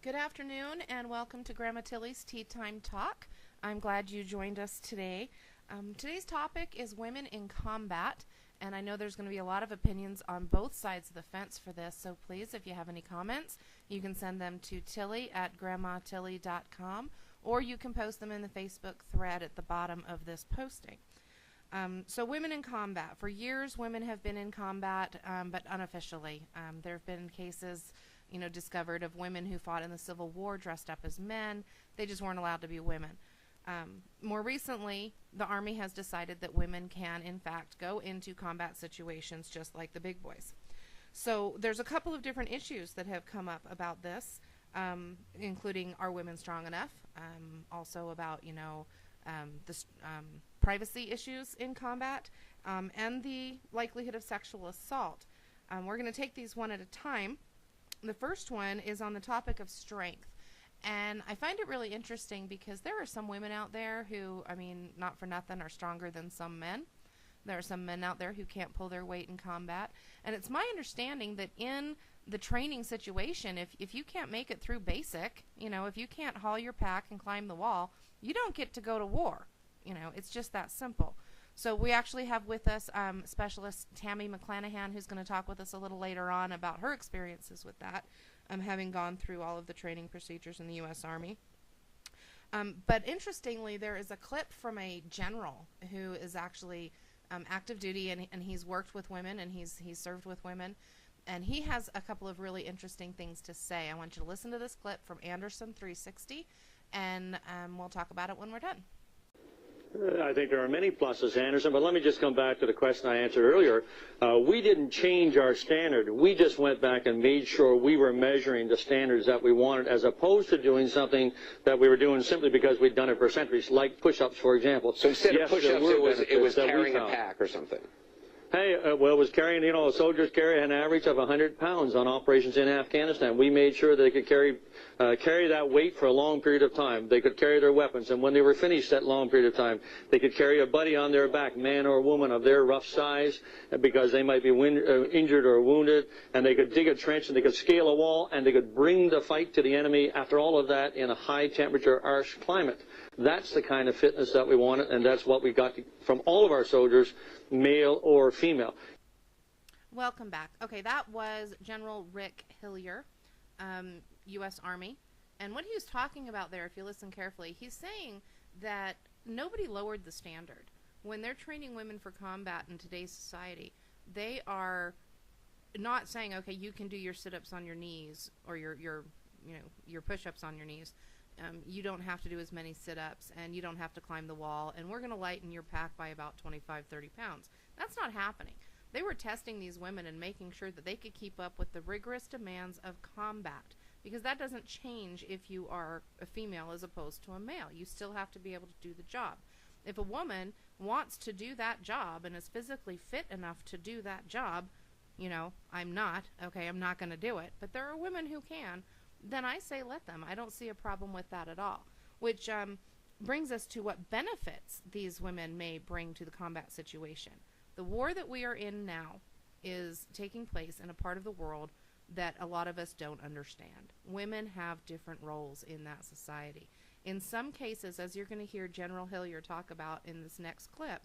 Good afternoon and welcome to Grandma Tilly's Tea Time Talk. I'm glad you joined us today. Today's topic is women in combat, and I know there's going to be a lot of opinions on both sides of the fence for this, so please, if you have any comments, you can send them to tilly@grandmatilly.com, or you can post them in the Facebook thread at the bottom of this posting. So women in combat. For years, women have been in combat, but unofficially. There have been cases discovered of women who fought in the Civil War dressed up as men. They just weren't allowed to be women. More recently, the Army has decided that women can, in fact, go into combat situations just like the big boys. So there's a couple of different issues that have come up about this, including are women strong enough? Also about, the privacy issues in combat, and the likelihood of sexual assault. We're going to take these one at a time. The first one is on the topic of strength. And I find it really interesting because there are some women out there who, not for nothing, are stronger than some men. There are some men out there who can't pull their weight in combat. And it's my understanding that in the training situation, if you can't make it through basic, if you can't haul your pack and climb the wall, you don't get to go to war. It's just that simple. So we actually have with us specialist Tammy McClanahan, who's going to talk with us a little later on about her experiences with that, having gone through all of the training procedures in the U.S. Army. But interestingly, there is a clip from a general who is actually active duty, and he's worked with women, and he's served with women, and he has a couple of really interesting things to say. I want you to listen to this clip from Anderson 360, and we'll talk about it when we're done. I think there are many pluses, Anderson, but let me just come back to the question I answered earlier. We didn't change our standard. We just went back and made sure we were measuring the standards that we wanted, as opposed to doing something that we were doing simply because we'd done it for centuries, like push-ups, for example. So instead of push-ups, it was carrying a pack or something. Hey, well, it was carrying, soldiers carry an average of 100 pounds on operations in Afghanistan. We made sure they could carry that weight for a long period of time. They could carry their weapons, and when they were finished that long period of time, they could carry a buddy on their back, man or woman of their rough size, because they might be injured or wounded, and they could dig a trench, and they could scale a wall, and they could bring the fight to the enemy after all of that in a high-temperature, harsh climate. That's the kind of fitness that we wanted, and that's what we got from all of our soldiers, male or female. Welcome back. Okay, that was General Rick Hillier, U.S. Army. And what he was talking about there, if you listen carefully, he's saying that nobody lowered the standard. When they're training women for combat in today's society, they are not saying, okay, you can do your sit-ups on your knees or your push-ups on your knees. You don't have to do as many sit-ups, and you don't have to climb the wall, and we're going to lighten your pack by about 25, 30 pounds. That's not happening. They were testing these women and making sure that they could keep up with the rigorous demands of combat, because that doesn't change if you are a female as opposed to a male. You still have to be able to do the job. If a woman wants to do that job and is physically fit enough to do that job, I'm not going to do it, but there are women who can, then I say let them. I don't see a problem with that at all. Which brings us to what benefits these women may bring to the combat situation. The war that we are in now is taking place in a part of the world that a lot of us don't understand. Women have different roles in that society. In some cases, as you're going to hear General Hillier talk about in this next clip,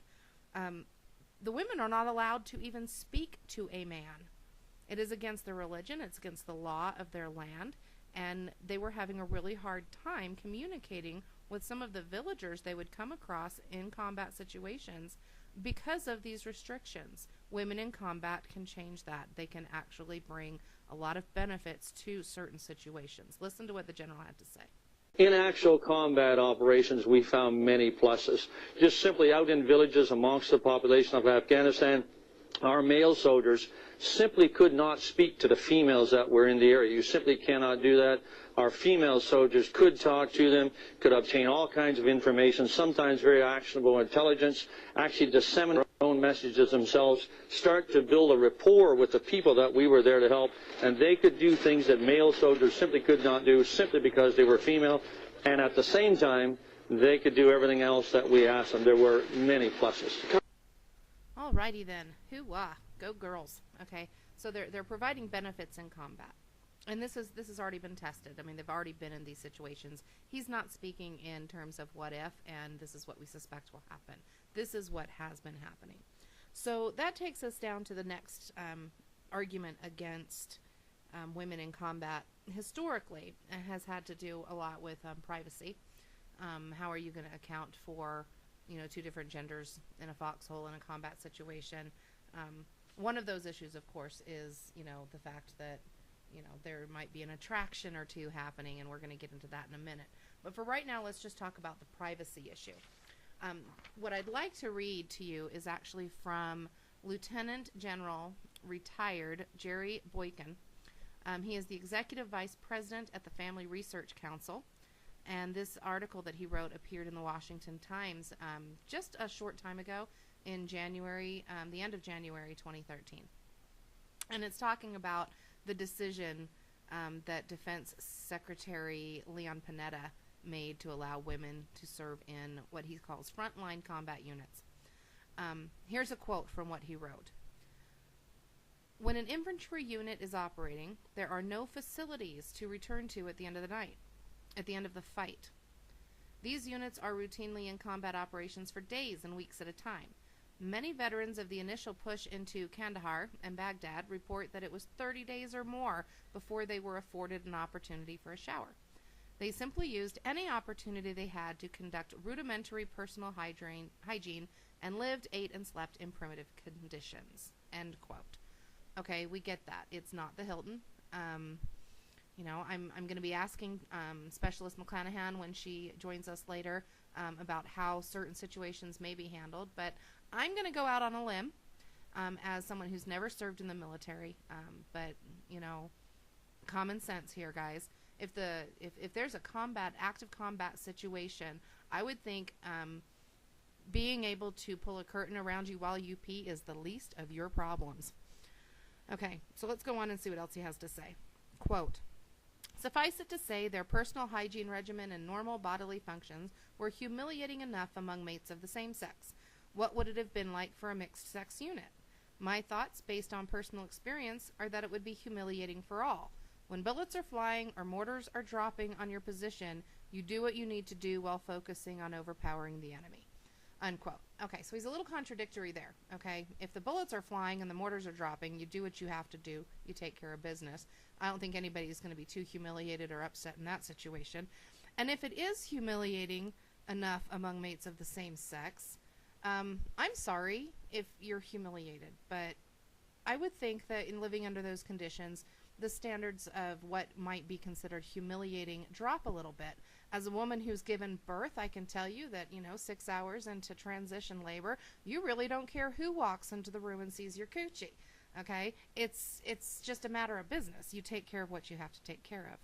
the women are not allowed to even speak to a man. It is against their religion, it's against the law of their land, and they were having a really hard time communicating with some of the villagers they would come across in combat situations because of these restrictions. Women in combat can change that. They can actually bring a lot of benefits to certain situations. Listen to what the general had to say. In actual combat operations, we found many pluses. Just simply out in villages amongst the population of Afghanistan, our male soldiers simply could not speak to the females that were in the area. You simply cannot do that. Our female soldiers could talk to them, could obtain all kinds of information, sometimes very actionable intelligence, actually disseminate their own messages themselves, start to build a rapport with the people that we were there to help, and they could do things that male soldiers simply could not do simply because they were female, and at the same time, they could do everything else that we asked them. There were many pluses. Alrighty then. Hoo-wah. Go girls. Okay. So they're providing benefits in combat. and this has already been tested. I mean, they've already been in these situations. He's not speaking in terms of what if, and this is what we suspect will happen. This is what has been happening. So that takes us down to the next argument against women in combat. Historically, it has had to do a lot with privacy. How are you going to account for, two different genders in a foxhole in a combat situation? One of those issues, of course, is, the fact that, there might be an attraction or two happening, and we're going to get into that in a minute. But for right now, let's just talk about the privacy issue. What I'd like to read to you is actually from Lieutenant General retired Jerry Boykin. He is the Executive Vice President at the Family Research Council, and this article that he wrote appeared in the Washington Times just a short time ago in January, the end of January 2013. And it's talking about the decision that Defense Secretary Leon Panetta made to allow women to serve in what he calls frontline combat units. Here's a quote from what he wrote. When an infantry unit is operating, there are no facilities to return to at the end of the night, at the end of the fight. These units are routinely in combat operations for days and weeks at a time. Many veterans of the initial push into Kandahar and Baghdad report that it was 30 days or more before they were afforded an opportunity for a shower. They simply used any opportunity they had to conduct rudimentary personal hygiene and lived, ate, and slept in primitive conditions. End quote. Okay, we get that. It's not the Hilton. I'm going to be asking Specialist McClanahan when she joins us later about how certain situations may be handled. But I'm going to go out on a limb as someone who's never served in the military. But common sense here, guys. If there's a active combat situation, I would think being able to pull a curtain around you while you pee is the least of your problems. Okay, so let's go on and see what else he has to say. Quote, suffice it to say, their personal hygiene regimen and normal bodily functions were humiliating enough among mates of the same sex. What would it have been like for a mixed-sex unit? My thoughts, based on personal experience, are that it would be humiliating for all. When bullets are flying or mortars are dropping on your position, you do what you need to do while focusing on overpowering the enemy. Unquote. Okay, so he's a little contradictory there, okay? If the bullets are flying and the mortars are dropping, you do what you have to do. You take care of business. I don't think anybody's going to be too humiliated or upset in that situation. And if it is humiliating enough among mates of the same sex, I'm sorry if you're humiliated, but I would think that in living under those conditions, the standards of what might be considered humiliating drop a little bit. As a woman who's given birth, I can tell you that, 6 hours into transition labor, you really don't care who walks into the room and sees your coochie. Okay? It's just a matter of business. You take care of what you have to take care of.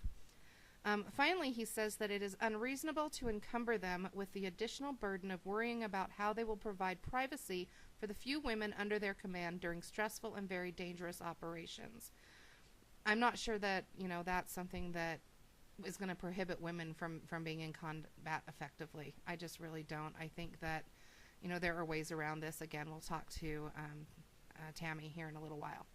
Finally, he says that it is unreasonable to encumber them with the additional burden of worrying about how they will provide privacy for the few women under their command during stressful and very dangerous operations. I'm not sure that, that's something that is going to prohibit women from being in combat effectively. I just really don't. I think that, there are ways around this. Again, we'll talk to Tammy here in a little while.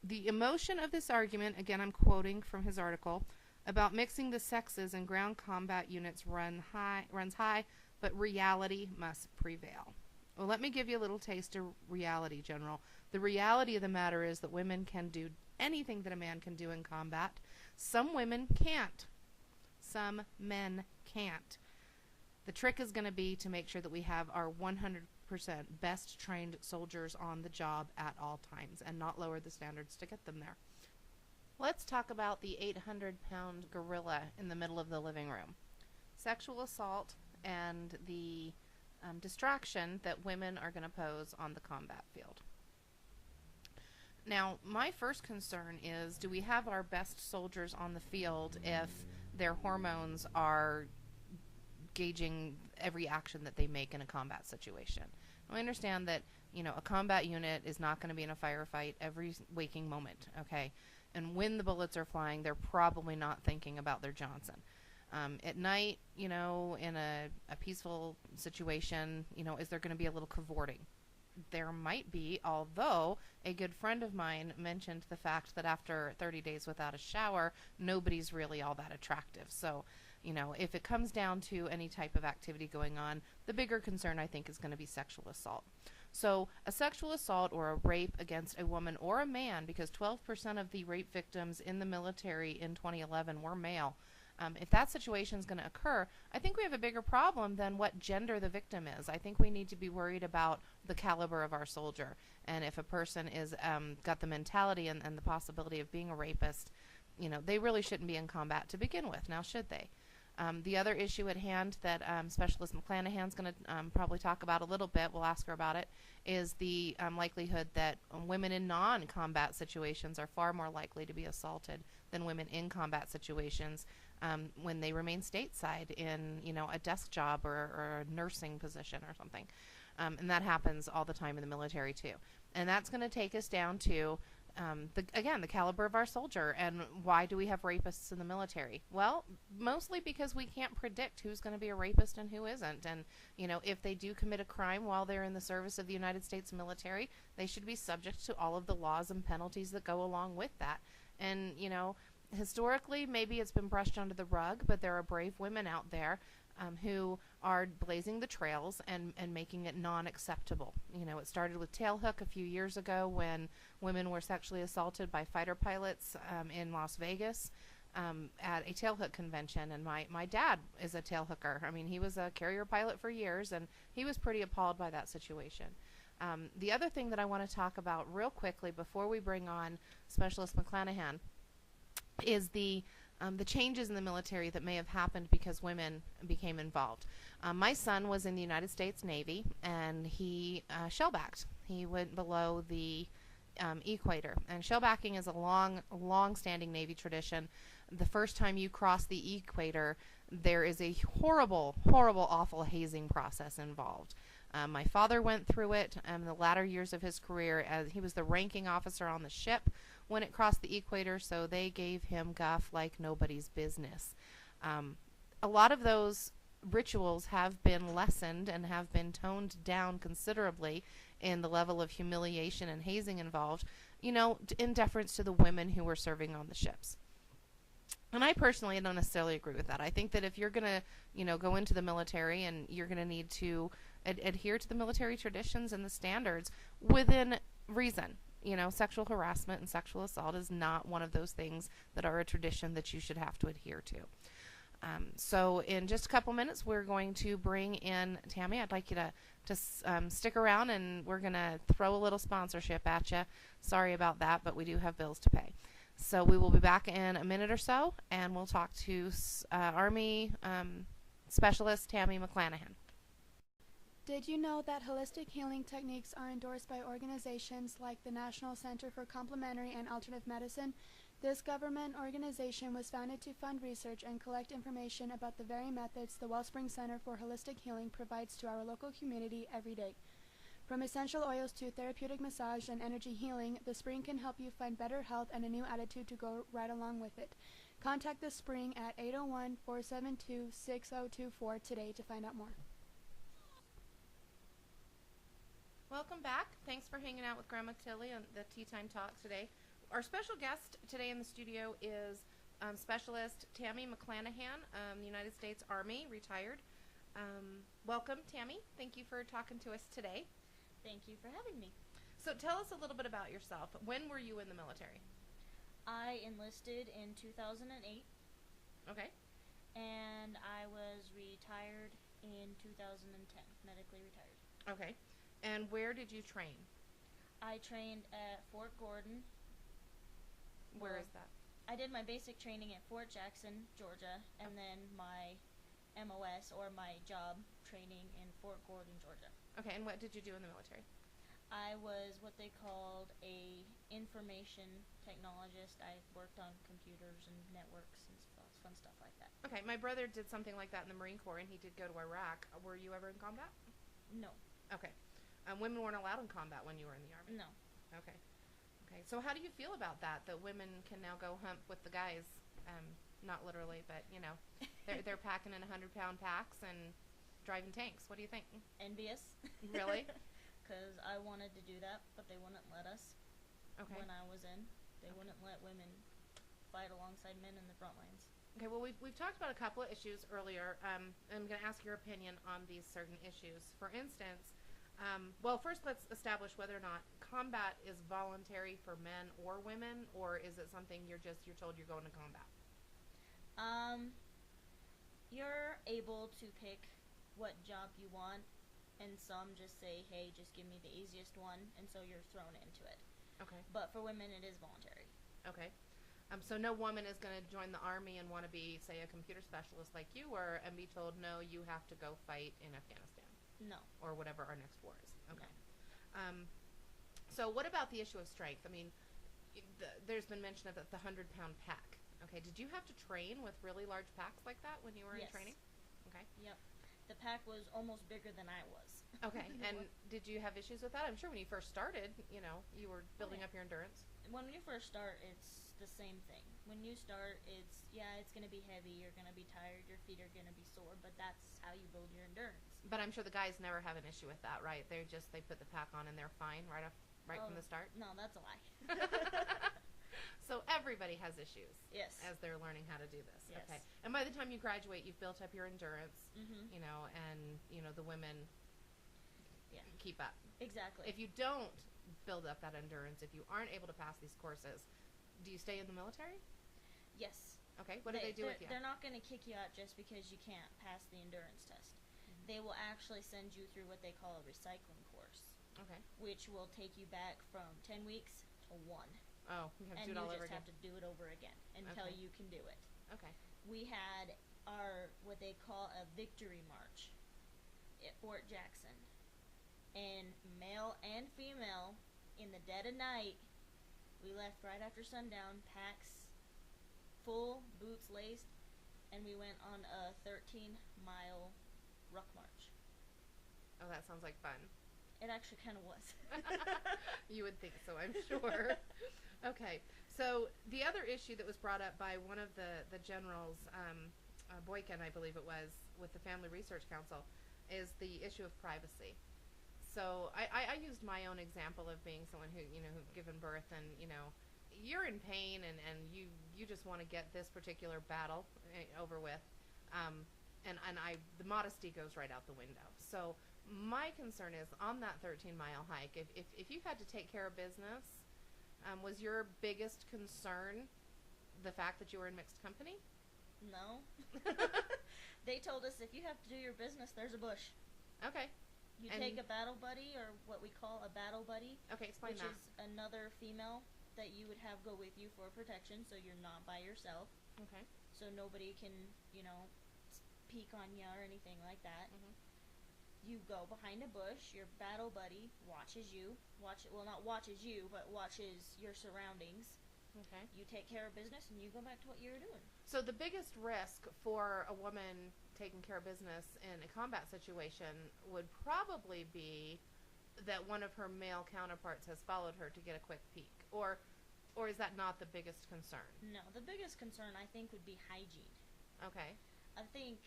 The emotion of this argument, again, I'm quoting from his article, about mixing the sexes in ground combat units runs high, but reality must prevail. Well, let me give you a little taste of reality, General. The reality of the matter is that women can do anything that a man can do in combat. Some women can't. Some men can't. The trick is going to be to make sure that we have our 100% best trained soldiers on the job at all times and not lower the standards to get them there. Let's talk about the 800-pound gorilla in the middle of the living room. Sexual assault and the distraction that women are going to pose on the combat field. Now, my first concern is, do we have our best soldiers on the field if their hormones are gauging every action that they make in a combat situation? I understand that, a combat unit is not going to be in a firefight every waking moment, okay? And when the bullets are flying, they're probably not thinking about their Johnson. At night, in a peaceful situation, is there going to be a little cavorting? there might be, although a good friend of mine mentioned the fact that after 30 days without a shower, nobody's really all that attractive. So, if it comes down to any type of activity going on, the bigger concern, I think, is going to be sexual assault. So, a sexual assault or a rape against a woman or a man, because 12% of the rape victims in the military in 2011 were male. If that situation is going to occur, I think we have a bigger problem than what gender the victim is. I think we need to be worried about the caliber of our soldier. And if a person is got the mentality and the possibility of being a rapist, they really shouldn't be in combat to begin with. Now, should they? The other issue at hand that Specialist McClanahan is going to probably talk about a little bit, we'll ask her about it, is the likelihood that women in non-combat situations are far more likely to be assaulted than women in combat situations when they remain stateside in a desk job or a nursing position or something. And that happens all the time in the military too. And that's going to take us down to the caliber of our soldier. And why do we have rapists in the military? Well, mostly because we can't predict who's going to be a rapist and who isn't. And, if they do commit a crime while they're in the service of the United States military, they should be subject to all of the laws and penalties that go along with that. And, historically, maybe it's been brushed under the rug, but there are brave women out there who are blazing the trails and making it non-acceptable. It started with tailhook a few years ago when women were sexually assaulted by fighter pilots in Las Vegas at a tailhook convention. And my dad is a tailhooker. I mean, he was a carrier pilot for years, and he was pretty appalled by that situation. The other thing that I want to talk about real quickly before we bring on Specialist McClanahan is the changes in the military that may have happened because women became involved. My son was in the United States Navy, and he shellbacked. He went below the equator. And shellbacking is a long-standing Navy tradition. The first time you cross the equator, there is a horrible, awful hazing process involved. My father went through it in the latter years of his career, as he was the ranking officer on the ship when it crossed the equator, so they gave him guff like nobody's business. A lot of those rituals have been lessened and have been toned down considerably in the level of humiliation and hazing involved, in deference to the women who were serving on the ships. And I personally don't necessarily agree with that. I think that if you're going to, go into the military, and you're going to need to adhere to the military traditions and the standards within reason. Sexual harassment and sexual assault is not one of those things that are a tradition that you should have to adhere to. So in just a couple minutes, we're going to bring in Tammy. I'd like you to stick around, and we're going to throw a little sponsorship at you. Sorry about that, but we do have bills to pay. So we will be back in a minute or so, and we'll talk to Army Specialist Tammy McClanahan. Did you know that holistic healing techniques are endorsed by organizations like the National Center for Complementary and Alternative Medicine? This government organization was founded to fund research and collect information about the very methods the Wellspring Center for Holistic Healing provides to our local community every day. From essential oils to therapeutic massage and energy healing, the Spring can help you find better health and a new attitude to go right along with it. Contact the Spring at 801-472-6024 today to find out more. Welcome back. Thanks for hanging out with Grandma Tilly on the Tea Time Talk today. Our special guest today in the studio is Specialist Tammy McClanahan, United States Army, retired. Welcome, Tammy. Thank you for talking to us today. Thank you for having me. So tell us a little bit about yourself. When were you in the military? I enlisted in 2008. Okay. And I was retired in 2010, medically retired. Okay. And where did you train? I trained at Fort Gordon. Where is that? I did my basic training at Fort Jackson, Georgia, and then my MOS, or my job training, in Fort Gordon, Georgia. Okay, and what did you do in the military? I was what they called a information technologist. I worked on computers and networks and fun stuff like that. Okay, my brother did something like that in the Marine Corps, and he did go to Iraq. Were you ever in combat? No. Okay. Women weren't allowed in combat when you were in the Army? No. Okay. Okay, so how do you feel about that women can now go hunt with the guys? Not literally, but, they're packing in 100-pound packs and driving tanks. What do you think? Envious. Really? because I wanted to do that, but they wouldn't let us. Okay. When I was in, they wouldn't let women fight alongside men in the front lines. Okay, well, we've talked about a couple of issues earlier. I'm going to ask your opinion on these certain issues. For instance, well, first let's establish whether or not combat is voluntary for men or women, or is it something you're told you're going to combat? You're able to pick what job you want, and some just say, hey, just give me the easiest one, and so you're thrown into it. Okay. But for women, it is voluntary. Okay. So no woman is going to join the Army and want to be, say, a computer specialist like you were and be told, no, you have to go fight in Afghanistan. No. Or whatever our next war is. Okay. No. So what about the issue of strength? I mean, there's been mention of the 100-pound pack. Okay. Did you have to train with really large packs like that when you were in training? Okay. Yep. The pack was almost bigger than I was. Okay. And did you have issues with that? I'm sure when you first started, you were building up your endurance. When you first start, it's the same thing. When you start, it's going to be heavy, you're going to be tired, your feet are going to be sore, but that's how you build your endurance. But I'm sure the guys never have an issue with that, right? They put the pack on and they're fine right from the start? No, that's a lie. So everybody has issues. Yes. As they're learning how to do this. Yes. Okay. And by the time you graduate, you've built up your endurance, Mm-hmm. and the women keep up. Exactly. If you don't build up that endurance, if you aren't able to pass these courses, do you stay in the military? Yes. Okay. What do they do with you? They're not going to kick you out just because you can't pass the endurance test. Mm-hmm. They will actually send you through what they call a recycling course. Okay. Which will take you back from 10 weeks to 1. Oh, you have to do it all over again. And you just have to do it over again until you can do it. Okay. We had our, what they call a victory march at Fort Jackson. And male and female, in the dead of night, we left right after sundown, packs full, boots laced, and we went on a 13-mile ruck march. Oh, that sounds like fun. It actually kind of was. You would think so, I'm sure. Okay, so the other issue that was brought up by one of the generals, Boykin, I believe it was, with the Family Research Council, is the issue of privacy. So I used my own example of being someone who've given birth, and you're in pain, and you just want to get this particular battle over with, and the modesty goes right out the window. So my concern is on that 13-mile hike, if you had to take care of business, was your biggest concern the fact that you were in mixed company? No. They told us if you have to do your business, there's a bush. Okay. You take a battle buddy, or what we call a battle buddy. Okay, explain that. Which is another female that you would have go with you for protection, so you're not by yourself. Okay. So nobody can, peek on you or anything like that. Mm-hmm. You go behind a bush, your battle buddy watches you, not watches you, but watches your surroundings. Okay. You take care of business, and you go back to what you were doing. So the biggest risk for a woman taking care of business in a combat situation would probably be that one of her male counterparts has followed her to get a quick peek, or is that not the biggest concern? No, the biggest concern I think would be hygiene. Okay. I think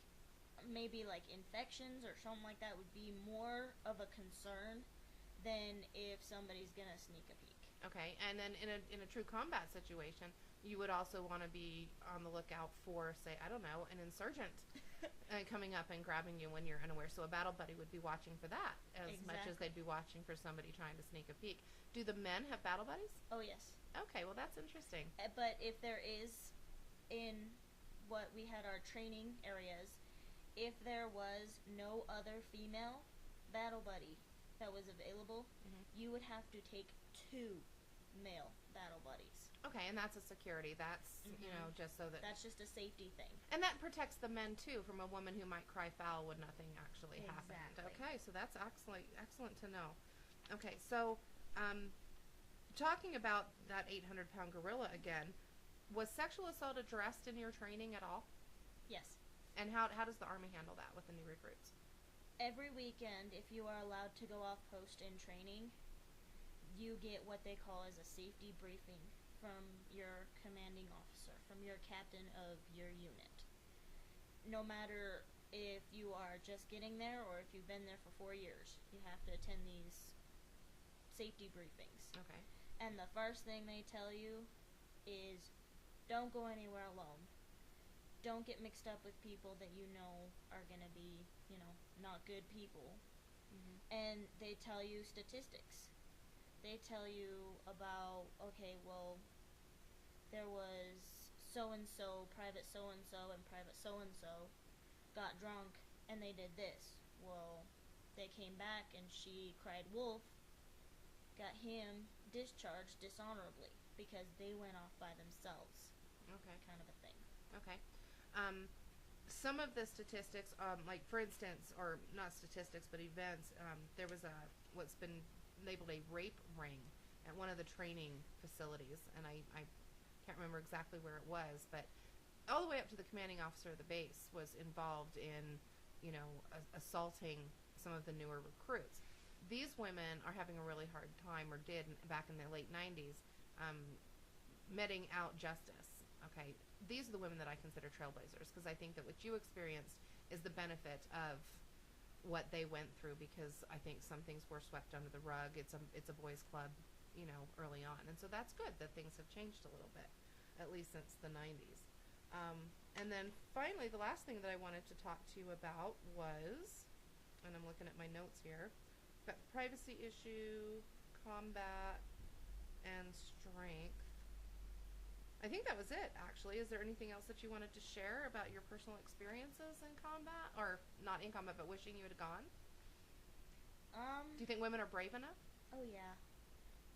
maybe like infections or something like that would be more of a concern than if somebody's gonna sneak a peek. Okay, and then in a true combat situation, you would also want to be on the lookout for, say, I don't know, an insurgent coming up and grabbing you when you're unaware. So a battle buddy would be watching for that as much as they'd be watching for somebody trying to sneak a peek. Do the men have battle buddies? Oh, yes. Okay, well, that's interesting. But if there is, in what we had our training areas, if there was no other female battle buddy that was available, you would have to take 2 male battle buddies. Okay, and that's a security. That's, just so that... That's just a safety thing. And that protects the men, too, from a woman who might cry foul when nothing actually happened. Okay, so that's excellent to know. Okay, so talking about that 800-pound gorilla again, was sexual assault addressed in your training at all? Yes. And how does the Army handle that with the new recruits? Every weekend, if you are allowed to go off post in training, you get what they call as a safety briefing from your commanding officer, from your captain of your unit. No matter if you are just getting there or if you've been there for 4 years, you have to attend these safety briefings. Okay. And the first thing they tell you is don't go anywhere alone. Don't get mixed up with people that you know are going to be, not good people. Mm-hmm. And they tell you statistics. They tell you about, okay, well, there was so-and-so, private so-and-so, and private so-and-so got drunk and they did this. Well, they came back and she cried wolf, got him discharged dishonorably because they went off by themselves. Okay. Kind of a thing. Okay. Some of the statistics, like for instance, or not statistics, but events, there was what's been labeled a rape ring at one of the training facilities, and I can't remember exactly where it was, but all the way up to the commanding officer of the base was involved in, assaulting some of the newer recruits. These women are having a really hard time, or did back in the late 90s, meting out justice. Okay, these are the women that I consider trailblazers, because I think that what you experienced is the benefit of what they went through, because I think some things were swept under the rug. It's a boys' club, early on, and so that's good that things have changed a little bit, at least since the 90s. And then finally, the last thing that I wanted to talk to you about was, and I'm looking at my notes here, got privacy issue, combat, and strength. I think that was it, actually. Is there anything else that you wanted to share about your personal experiences in combat? Or not in combat, but wishing you had gone? Do you think women are brave enough? Oh, yeah.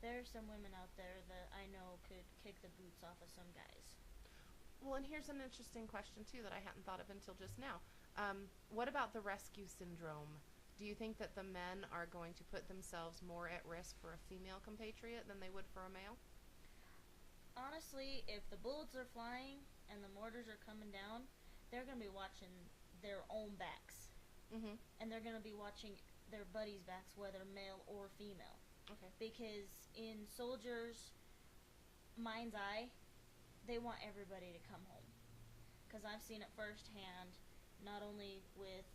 There are some women out there that I know could kick the boots off of some guys. Well, and here's an interesting question, too, that I hadn't thought of until just now. What about the rescue syndrome? Do you think that the men are going to put themselves more at risk for a female compatriot than they would for a male? Honestly, if the bullets are flying and the mortars are coming down, they're going to be watching their own backs. Mm-hmm. And they're going to be watching their buddies' backs, whether male or female. Okay. Because in soldiers' mind's eye, they want everybody to come home. Because I've seen it firsthand, not only with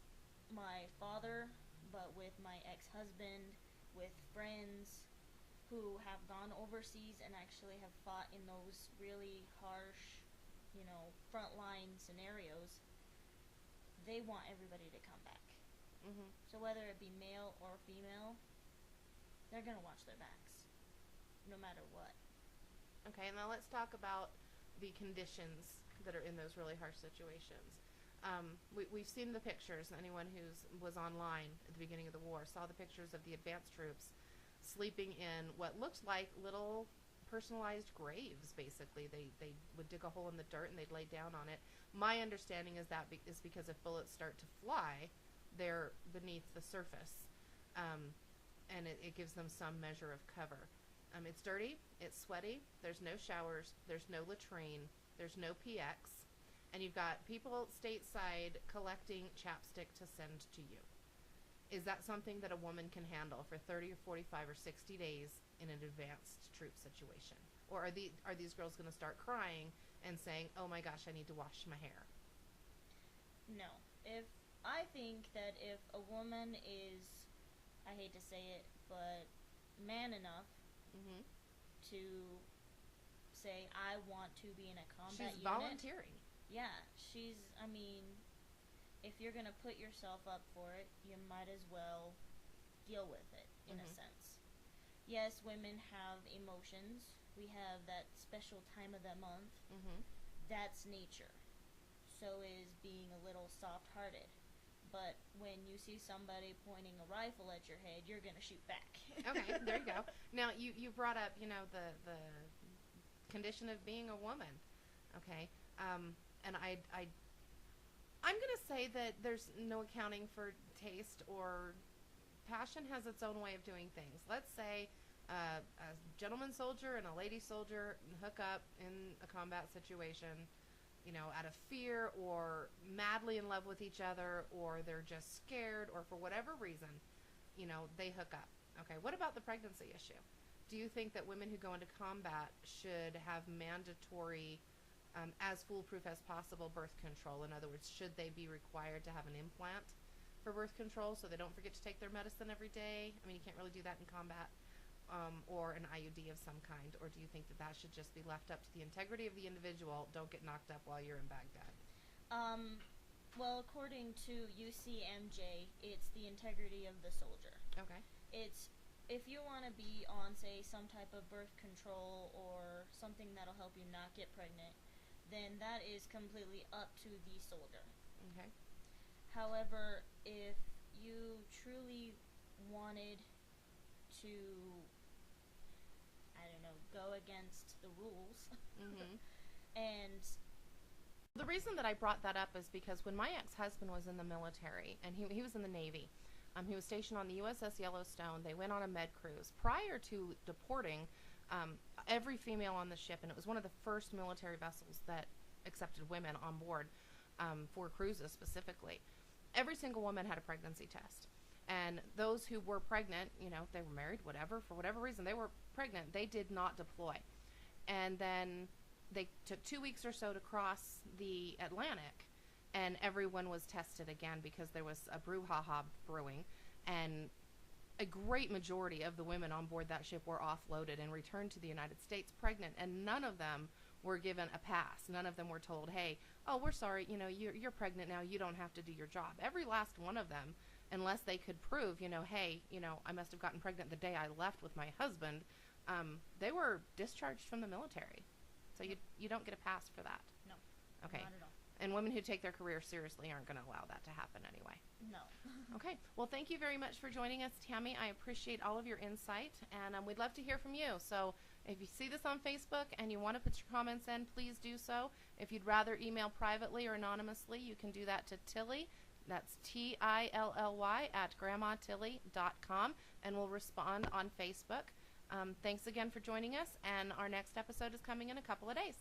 my father, but with my ex-husband, with friends who have gone overseas and actually have fought in those really harsh, frontline scenarios. They want everybody to come back. Mm-hmm. So whether it be male or female, they're going to watch their backs, no matter what. Okay, now let's talk about the conditions that are in those really harsh situations. We've seen the pictures. Anyone who was online at the beginning of the war saw the pictures of the advanced troops sleeping in what looked like little personalized graves, basically. They would dig a hole in the dirt and they'd lay down on it. My understanding is that is because if bullets start to fly, they're beneath the surface, and it gives them some measure of cover. It's dirty, it's sweaty, there's no showers, there's no latrine, there's no PX, and you've got people stateside collecting chapstick to send to you. Is that something that a woman can handle for 30 or 45 or 60 days in an advanced troop situation? Or are these girls going to start crying and saying, oh my gosh, I need to wash my hair? No. I think that if a woman is, I hate to say it, but man enough Mm-hmm. to say, I want to be in a combat She's unit. volunteering. Yeah, if you're going to put yourself up for it, you might as well deal with it, in a sense. Yes, women have emotions. We have that special time of the month. Mm-hmm. That's nature. So is being a little soft-hearted. But when you see somebody pointing a rifle at your head, you're going to shoot back. Okay, there you go. Now, you brought up, the condition of being a woman. Okay, and I'm going to say that there's no accounting for taste, or passion has its own way of doing things. Let's say a gentleman soldier and a lady soldier hook up in a combat situation, out of fear or madly in love with each other, or they're just scared, or for whatever reason, they hook up. Okay, what about the pregnancy issue? Do you think that women who go into combat should have mandatory, as foolproof as possible, birth control? In other words, should they be required to have an implant for birth control so they don't forget to take their medicine every day? I mean, you can't really do that in combat. or an IUD of some kind, or do you think that that should just be left up to the integrity of the individual? Don't get knocked up while you're in Baghdad. Well, according to UCMJ, it's the integrity of the soldier. Okay. It's if you want to be on, say, some type of birth control or something that'll help you not get pregnant, then that is completely up to the soldier. Okay. However, if you truly wanted to, I don't know, go against the rules, and the reason that I brought that up is because when my ex-husband was in the military, and he was in the Navy, he was stationed on the USS Yellowstone. They went on a med cruise. Prior to deporting every female on the ship, and it was one of the first military vessels that accepted women on board for cruises specifically, every single woman had a pregnancy test. And those who were pregnant, you know, they were married, whatever, for whatever reason, they were pregnant, they did not deploy. And then they took 2 weeks or so to cross the Atlantic, and everyone was tested again because there was a brouhaha brewing, and a great majority of the women on board that ship were offloaded and returned to the United States pregnant, and none of them were given a pass. None of them were told, hey, oh, we're sorry, you know, you're pregnant now, you don't have to do your job. Every last one of them, unless they could prove, you know, hey, you know, I must have gotten pregnant the day I left with my husband, they were discharged from the military. So you don't get a pass for that. no, Okay. not at all. And women who take their career seriously aren't going to allow that to happen anyway. No. Okay. Well, thank you very much for joining us, Tammy. I appreciate all of your insight, and we'd love to hear from you. So if you see this on Facebook and you want to put your comments in, please do so. If you'd rather email privately or anonymously, you can do that to Tilly. That's TILLY at grandmatilly.com, and we'll respond on Facebook. Thanks again for joining us, and our next episode is coming in a couple of days.